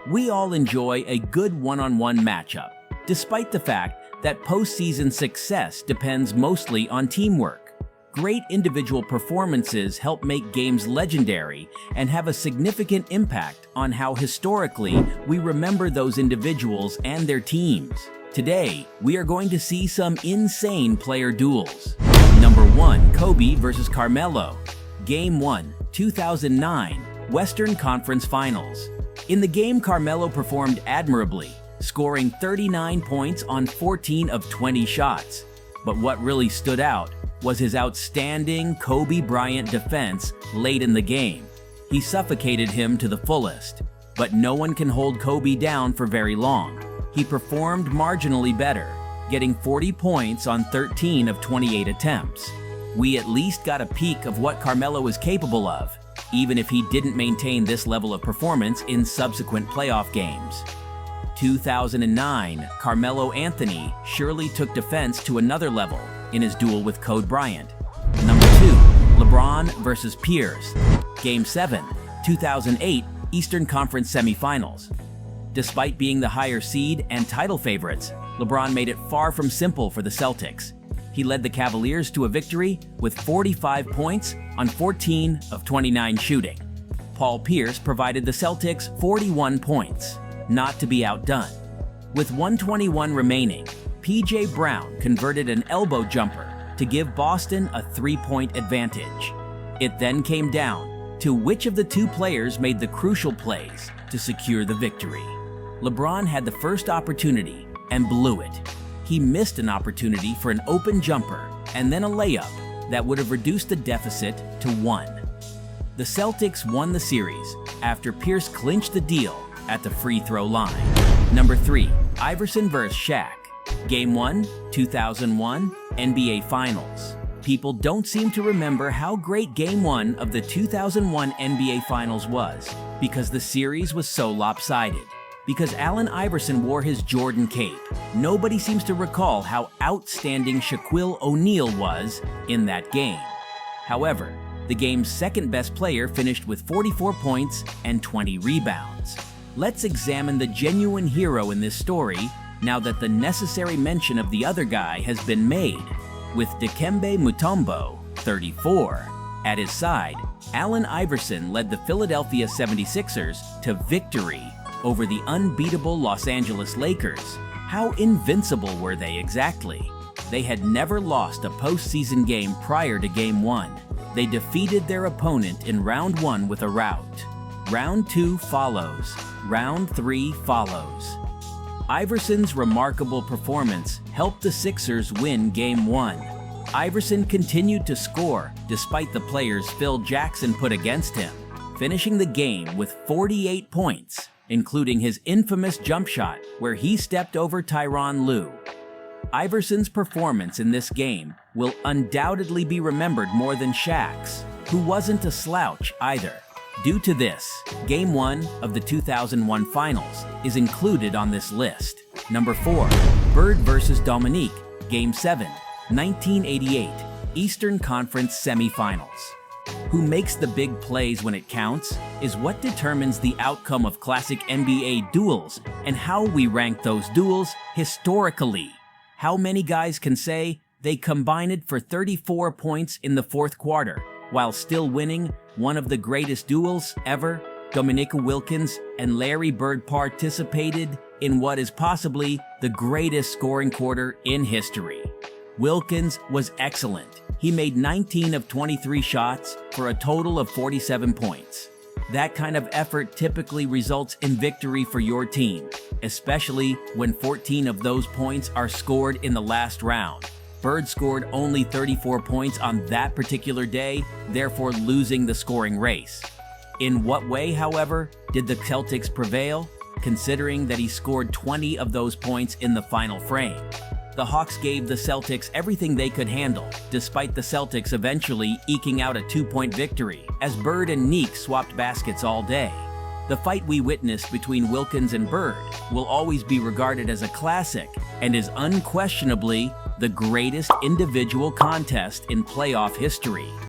We all enjoy a good one-on-one matchup, despite the fact that postseason success depends mostly on teamwork. Great individual performances help make games legendary and have a significant impact on how historically we remember those individuals and their teams. Today, we are going to see some insane player duels. Number 1, Kobe versus Carmelo. Game 1, 2009, Western Conference Finals. In the game, Carmelo performed admirably, scoring 39 points on 14 of 20 shots. But what really stood out was his outstanding Kobe Bryant defense late in the game. He suffocated him to the fullest, but no one can hold Kobe down for very long. He performed marginally better, getting 40 points on 13 of 28 attempts. We at least got a peek of what Carmelo is capable of, even if he didn't maintain this level of performance in subsequent playoff games. 2009, Carmelo Anthony surely took defense to another level in his duel with Kobe Bryant. Number 2, LeBron versus Pierce. Game 7, 2008, Eastern Conference Semifinals. Despite being the higher seed and title favorites, LeBron made it far from simple for the Celtics. He led the Cavaliers to a victory with 45 points on 14 of 29 shooting. Paul Pierce provided the Celtics 41 points, not to be outdone. With 121 remaining, P.J. Brown converted an elbow jumper to give Boston a 3-point advantage. It then came down to which of the two players made the crucial plays to secure the victory. LeBron had the first opportunity and blew it. He missed an opportunity for an open jumper and then a layup that would have reduced the deficit to 1. The Celtics won the series after Pierce clinched the deal at the free throw line. Number 3, Iverson vs. Shaq. Game 1, 2001, NBA Finals. People don't seem to remember how great Game 1 of the 2001 NBA Finals was because the series was so lopsided. Because Allen Iverson wore his Jordan cape, nobody seems to recall how outstanding Shaquille O'Neal was in that game. However, the game's second-best player finished with 44 points and 20 rebounds. Let's examine the genuine hero in this story now that the necessary mention of the other guy has been made. With Dikembe Mutombo, 34, at his side, Allen Iverson led the Philadelphia 76ers to victory over the unbeatable Los Angeles Lakers. How invincible were they exactly? They had never lost a postseason game prior to Game 1. They defeated their opponent in Round 1 with a rout. Round 2 follows. Round 3 follows. Iverson's remarkable performance helped the Sixers win Game 1. Iverson continued to score despite the players Phil Jackson put against him, finishing the game with 48 points, including his infamous jump shot where he stepped over Tyronn Lue. Iverson's performance in this game will undoubtedly be remembered more than Shaq's, who wasn't a slouch either. Due to this, Game 1 of the 2001 Finals is included on this list. Number 4, Bird vs. Dominique, Game 7, 1988, Eastern Conference Semifinals. Who makes the big plays when it counts is what determines the outcome of classic NBA duels and how we rank those duels historically. How many guys can say they combined for 34 points in the fourth quarter while still winning one of the greatest duels ever? Dominique Wilkins and Larry Bird participated in what is possibly the greatest scoring quarter in history. Wilkins was excellent. He made 19 of 23 shots for a total of 47 points. That kind of effort typically results in victory for your team, especially when 14 of those points are scored in the last round. Bird scored only 34 points on that particular day, therefore losing the scoring race. In what way, however, did the Celtics prevail, considering that he scored 20 of those points in the final frame? The Hawks gave the Celtics everything they could handle, despite the Celtics eventually eking out a 2-point victory, as Bird and Neek swapped baskets all day. The fight we witnessed between Wilkins and Bird will always be regarded as a classic and is unquestionably the greatest individual contest in playoff history.